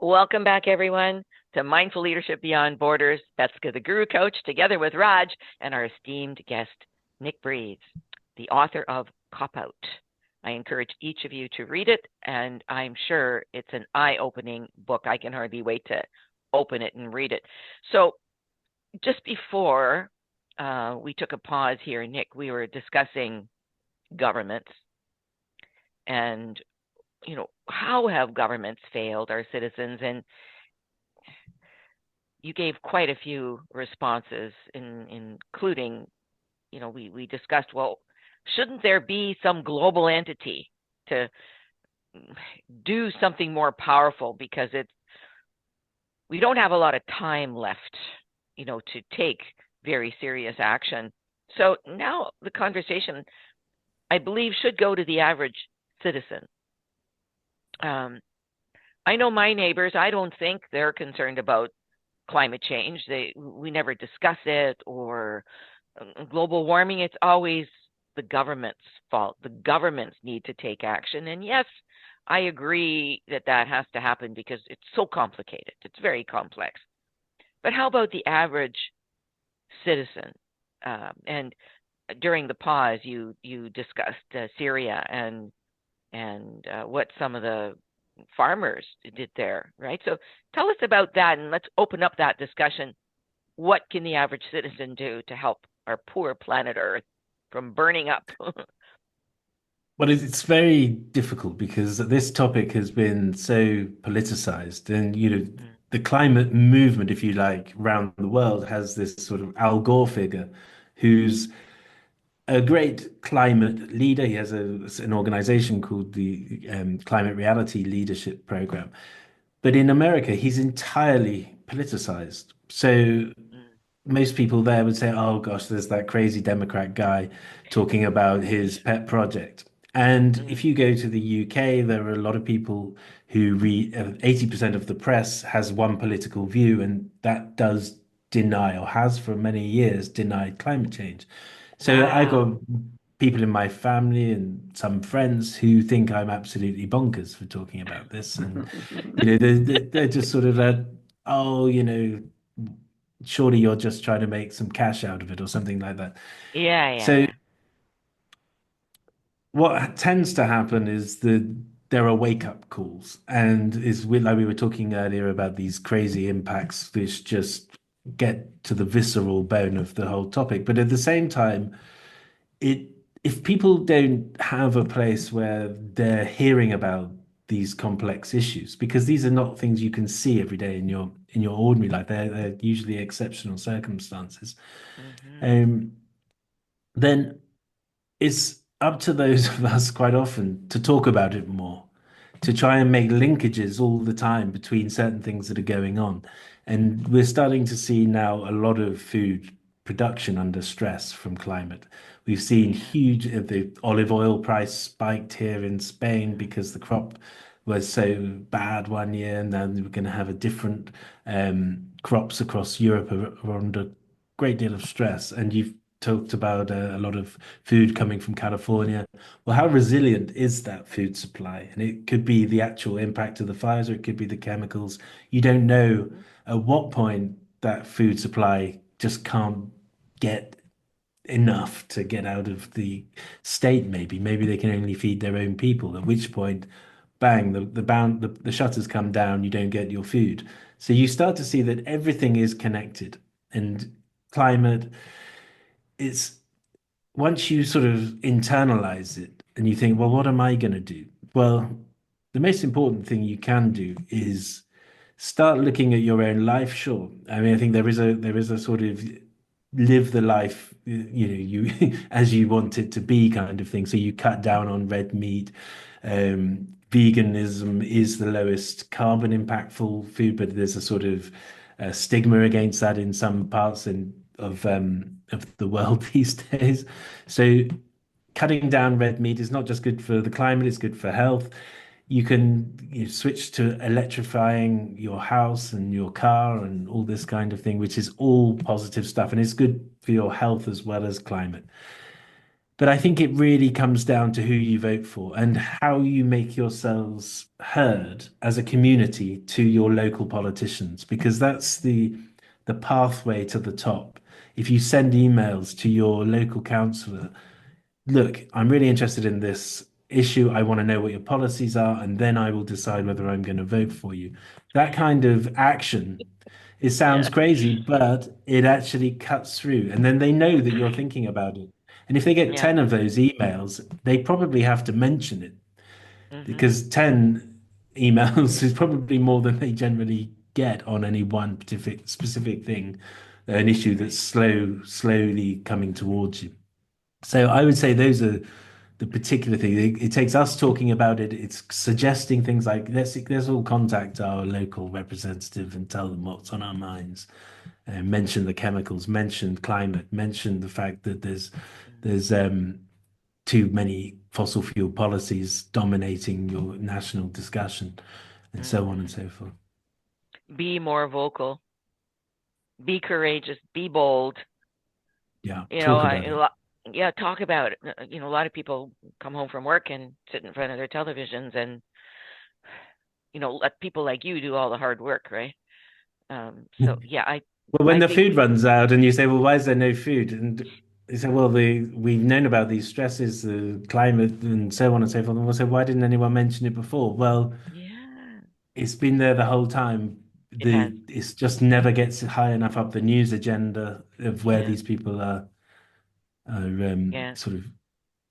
Welcome back, everyone, to Mindful Leadership Beyond Borders. Betska, the Guru Coach, together with Raj and our esteemed guest, Nick Breeds, the author of COPOUT. I encourage each of you to read it, and I'm sure it's an eye-opening book. I can hardly wait to open it and read it. So just before we took a pause here, Nick, we were discussing governments and how have governments failed our citizens? And you gave quite a few responses, including, we discussed, well, shouldn't there be some global entity to do something more powerful, because we don't have a lot of time left, to take very serious action. So now the conversation, I believe, should go to the average citizen. I know my neighbors, I don't think they're concerned about climate change. We never discuss it, or global warming. It's always the government's fault. The governments need to take action. And yes, I agree that has to happen because it's so complicated. It's very complex. But how about the average citizen? And during the pause, you discussed Syria and what some of the farmers did there, right? So tell us about that, and let's open up that discussion. What can the average citizen do to help our poor planet Earth from burning up? Well, it's very difficult because this topic has been so politicized, and the climate movement, if you like, around the world has this sort of Al Gore figure, who's a great climate leader. He has an organization called the Climate Reality Leadership Program. But in America, he's entirely politicized. So most people there would say, oh gosh, there's that crazy Democrat guy talking about his pet project. And if you go to the UK, there are a lot of people who read 80% of the press has one political view, and that does deny, or has for many years denied, climate change. So I've Wow. got people in my family and some friends who think I'm absolutely bonkers for talking about this. And, they're just sort of oh, surely you're just trying to make some cash out of it or something like that. Yeah, yeah, So yeah. what tends to happen is there are wake up calls, and like we were talking earlier about these crazy impacts, which just get to the visceral bone of the whole topic. But at the same time, it if people don't have a place where they're hearing about these complex issues, because these are not things you can see every day in your ordinary life, they're usually exceptional circumstances. Mm-hmm. Um, then it's up to those of us quite often to talk about it more, to try and make linkages all the time between certain things that are going on. And we're starting to see now a lot of food production under stress from climate. We've seen Yeah. huge, the olive oil price spiked here in Spain because the crop was so bad one year, and then we're going to have a different crops across Europe are under great deal of stress. And you've talked about a lot of food coming from California. Well, how resilient is that food supply? And it could be the actual impact of the fires, or it could be the chemicals. You don't know at what point that food supply just can't get enough to get out of the state. Maybe they can only feed their own people, at which point, bang, the shutters come down, you don't get your food. So you start to see that everything is connected, and climate, it's once you sort of internalize it and you think, well, what am I going to do? Well, the most important thing you can do is start looking at your own life. Sure. I mean, I think there is a sort of live the life, you as you want it to be kind of thing. So you cut down on red meat. Veganism is the lowest carbon impactful food, but there's a sort of stigma against that in some parts of the world these days. So cutting down red meat is not just good for the climate, it's good for health. You can switch to electrifying your house and your car and all this kind of thing, which is all positive stuff, and it's good for your health as well as climate. But I think it really comes down to who you vote for and how you make yourselves heard as a community to your local politicians, because that's the pathway to the top. If you send emails to your local councillor, look, I'm really interested in this issue. I want to know what your policies are, and then I will decide whether I'm going to vote for you. That kind of action, it sounds Yeah. crazy, but it actually cuts through. And then they know that you're thinking about it. And if they get Yeah. 10 of those emails, they probably have to mention it Hmm. because 10 emails is probably more than they generally get on any one specific thing, an issue Right. that's slowly coming towards you. So I would say those are the particular thing. It takes us talking about it. It's suggesting things like let's all contact our local representative and tell them what's on our minds. Mention the chemicals, mention climate, mention the fact that there's too many fossil fuel policies dominating your national discussion, and so on and Hmm. so forth. Be more vocal. Be courageous. Be bold. Yeah, You know, talk about it. yeah, talk about it. You know, a lot of people come home from work and sit in front of their televisions and, let people like you do all the hard work, right? So yeah, Well, when I the think food runs out and you say, well, why is there no food? And they say, well, we've known about these stresses, the climate, and so on and so forth. And we'll say, why didn't anyone mention it before? Well, yeah, it's been there the whole time. it has. It's just never gets high enough up the news agenda of where Yeah, these people are yeah. sort of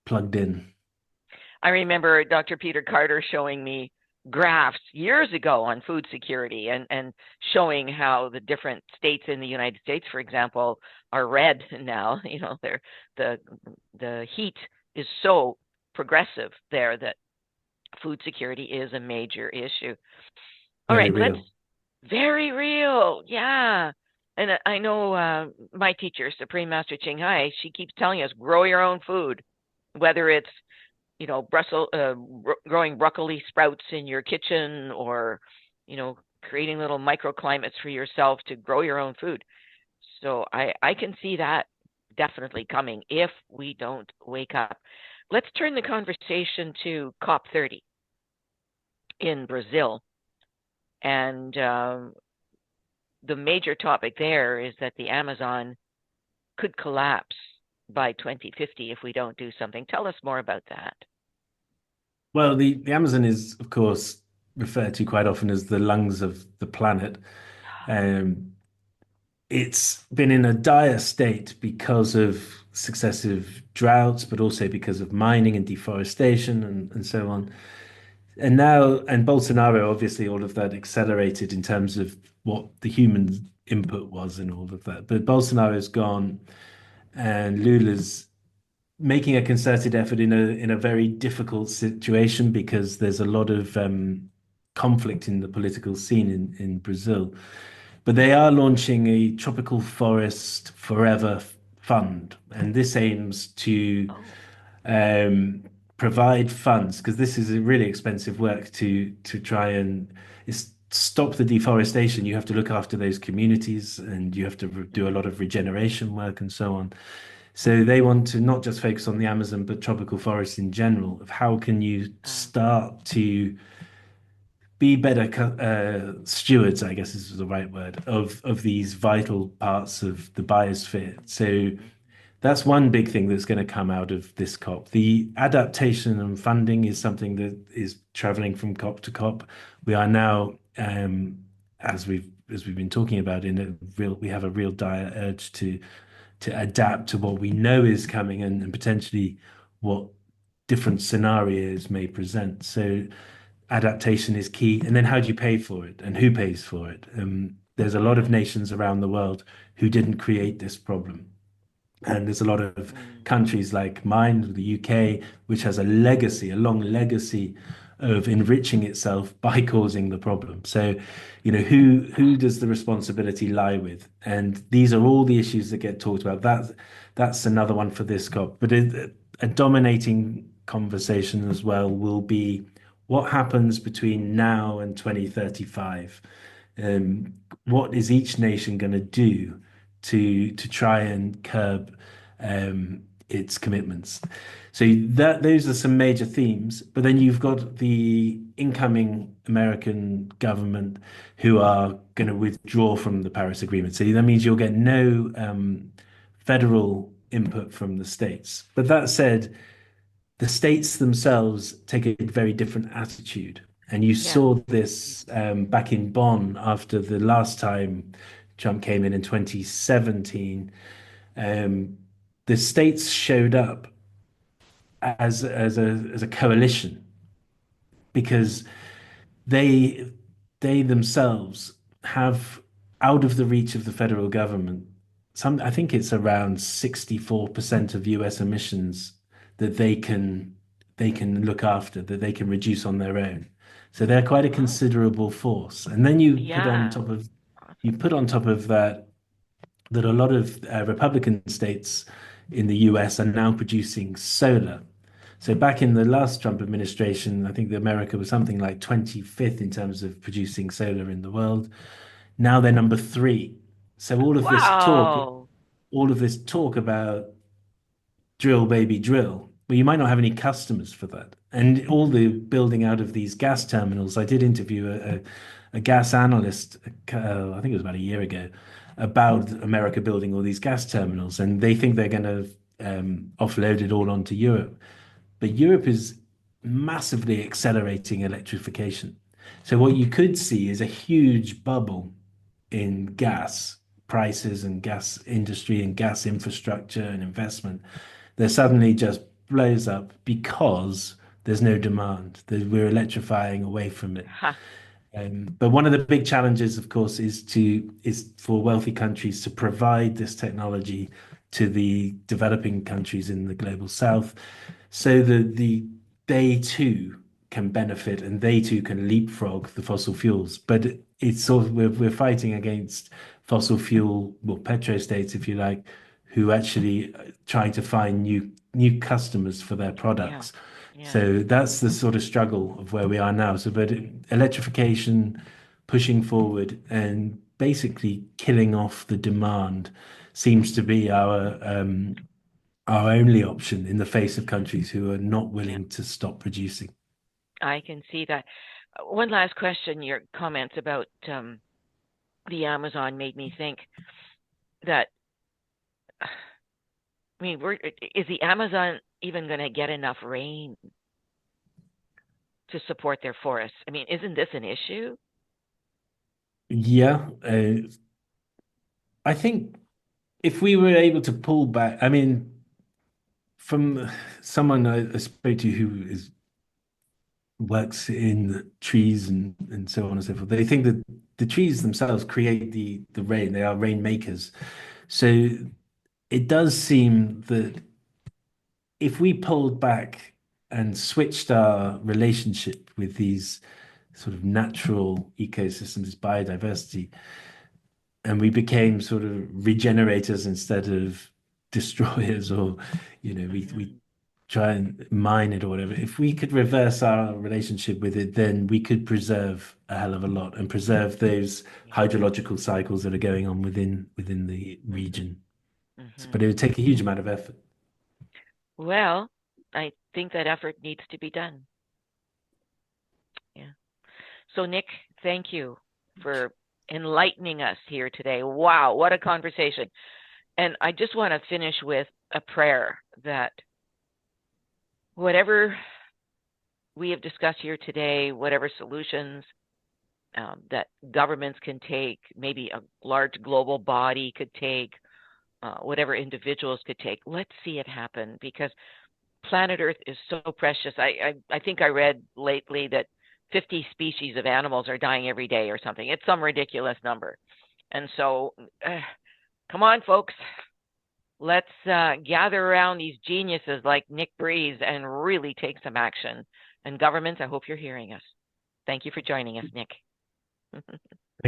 plugged in. I remember Dr. Peter Carter showing me graphs years ago on food security and showing how the different states in the United States, for example, are red now. The the heat is so progressive there that food security is a major issue. All Very right, let's real. very real. Yeah. And I know my teacher, Supreme Master Ching Hai, she keeps telling us grow your own food, whether it's growing broccoli sprouts in your kitchen or, creating little microclimates for yourself to grow your own food. So I can see that definitely coming if we don't wake up. Let's turn the conversation to COP30 in Brazil. And the major topic there is that the Amazon could collapse by 2050 if we don't do something. Tell us more about that. Well, the Amazon is, of course, referred to quite often as the lungs of the planet. Um, it's been in a dire state because of successive droughts, but also because of mining and deforestation and so on. And now, and Bolsonaro, obviously, all of that accelerated in terms of what the human input was and all of that. But Bolsonaro's gone, and Lula's making a concerted effort in a very difficult situation because there's a lot of conflict in the political scene in Brazil. But they are launching a tropical forest forever fund, and this aims to Oh, um, provide funds because this is a really expensive work to try and stop the deforestation. You have to look after those communities, and you have to do a lot of regeneration work and so on. So they want to not just focus on the Amazon, but tropical forests in general. Of how can you uh, start to be better stewards, I guess is the right word, of these vital parts of the biosphere. So that's one big thing that's going to come out of this COP. The adaptation and funding is something that is traveling from COP to COP. We are now, as we've been talking about, we have a real dire urge to adapt to what we know is coming and potentially what different scenarios may present. So adaptation is key. And then how do you pay for it and who pays for it? There's a lot of yeah. nations around the world who didn't create this problem. And there's a lot of Mm, countries like mine, the UK, which has a legacy, a long legacy of enriching itself by causing the problem. So, who does the responsibility lie with? And these are all the issues that get talked about. That's another one for this COP. But a dominating conversation as well will be what happens between now and 2035. What is each nation going to do to try and curb its commitments. So that those are some major themes. But then you've got the incoming American government who are going to withdraw from the Paris Agreement. So that means you'll get no federal input from the states. But that said, the states themselves take a very different attitude. And you Yeah. saw this back in Bonn after the last time Trump came in 2017. Um, the states showed up as a coalition because they they themselves have out of the reach of the federal government some I think it's around 64% of US emissions that they can look after, that they can reduce on their own. So they're quite a Oh, considerable force. And then you put on yeah. top of you Awesome. put on top of that a lot of Republican states in the US are now producing solar. So back in the last Trump administration, I think that America was something like 25th in terms of producing solar in the world. Now they're number three. So Wow. all of this talk about drill, baby, drill. Well, you might not have any customers for that. And all the building out of these gas terminals, I did interview a gas analyst, I think it was about a year ago, about America building all these gas terminals. And they think they're going to offload it all onto Europe. But Europe is massively accelerating electrification. So what you could see is a huge bubble in gas prices and gas industry and gas infrastructure and investment that suddenly just blows up because there's no demand. We're electrifying away from it. Ha. But one of the big challenges, of course, is for wealthy countries to provide this technology to the developing countries in the global south, so that they too can benefit and they too can leapfrog the fossil fuels. But it's sort of we're fighting against fossil fuel, well, petrostates, if you like, who actually trying to find new customers for their Yeah. products. Yeah. So that's the sort of struggle of where we are now. So, but electrification, pushing forward, and basically killing off the demand seems to be our only option in the face of Hmm. countries who are not Yeah. willing to stop producing. I can see that. One last question. Your comments about the Amazon made me think that, I mean, is the Amazon even going to get enough rain to support their forests? I mean, isn't this an issue? Yeah, I think if we were able to pull back, I mean, from someone I spoke to who is works in trees and so on and so forth. They think that the trees themselves create the rain. They are rainmakers. So it does seem that if we pulled back and switched our relationship with these sort of natural ecosystems, biodiversity, and we became sort of regenerators instead of destroyers, or we Hmm. try and mine it or whatever. If we could reverse our relationship with it, then we could preserve a hell of a lot and preserve those Yeah. hydrological cycles that are going on within the Hmm. region. Hmm. But it would take a huge amount of effort. Well, I think that effort needs to be done. Yeah. So, Nick, thank you for enlightening us here today. Wow, what a conversation. And I just want to finish with a prayer that whatever we have discussed here today, whatever solutions that governments can take, maybe a large global body could take, whatever individuals could take, let's see it happen because planet Earth is so precious. I think I read lately that 50 species of animals are dying every day or something. It's some ridiculous number. And so, come on, folks. Let's gather around these geniuses like Nick Breeze and really take some action. And governments, I hope you're hearing us. Thank you for joining us, Nick.